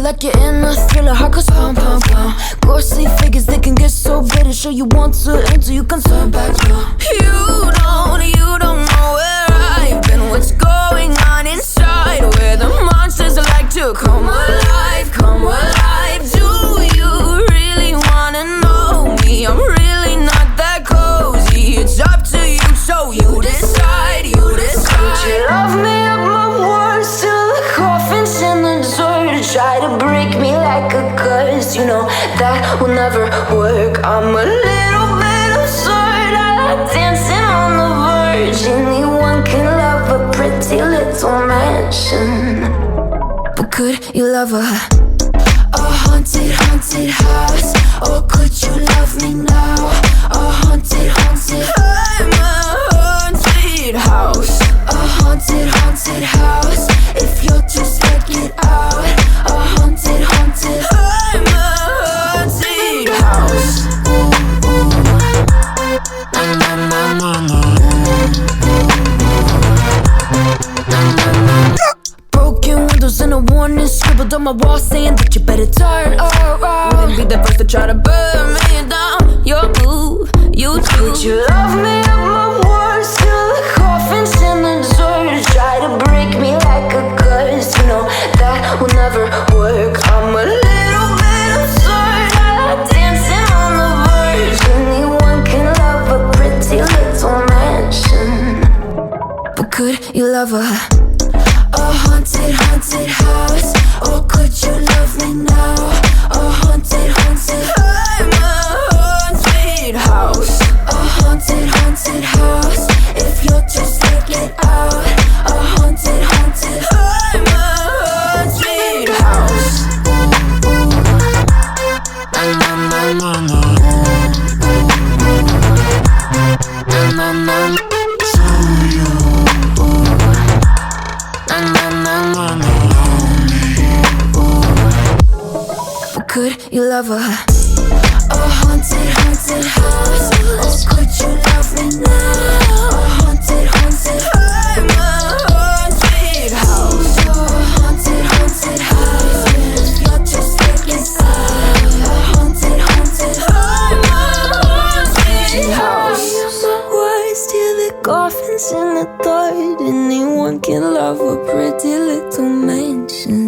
like you're in a thriller, heart goes pound, pound, pound. Ghostly figures, they can get so bitter. Show you want to until you can turn back now. You don't know where I've been. What's going on inside, where the monsters like to come alive, come alive. Do you really wanna know me? I'm really not that cozy. It's up to you, so you decide, you decide. Could you love me at my worst till the coffin's in the dirt? Try to break me like a curse, you know that will never work. I'm a little bit absurd, I like dancing on the verge. Anyone can love a pretty little mansion, but could you love a haunted, haunted house? Or could you love me now? A haunted, haunted, I'm a haunted house. A haunted, haunted house. If you're too scared, get out. A haunted, haunted, I'm a haunted house. Na na na na na. Broken windows and a warning scribbled on my wall saying that you better turn around. Wouldn't be the first to try to burn me down. Your move, you too. Could you love me at my worst till the coffin's in the dirt? Try to break me like a curse, you know that will never work. I'm a little bit absurd, I like dancing on the verge. Anyone can love a pretty little mansion, but could you love a haunted, haunted house? Or could you love me now? A haunted, haunted, I'm a haunted house. A haunted, haunted house. If you're too scared, get out. A haunted, haunted, I'm a haunted house. Na na na na na na na na. Could you love a haunted, haunted house? Or could you love me now? A haunted, haunted, I'm a haunted house. A haunted, haunted house. If you're just thinking inside. A haunted, haunted, I'm a haunted house. Words till the coffin's in the dirt. Anyone can love a pretty little mansion.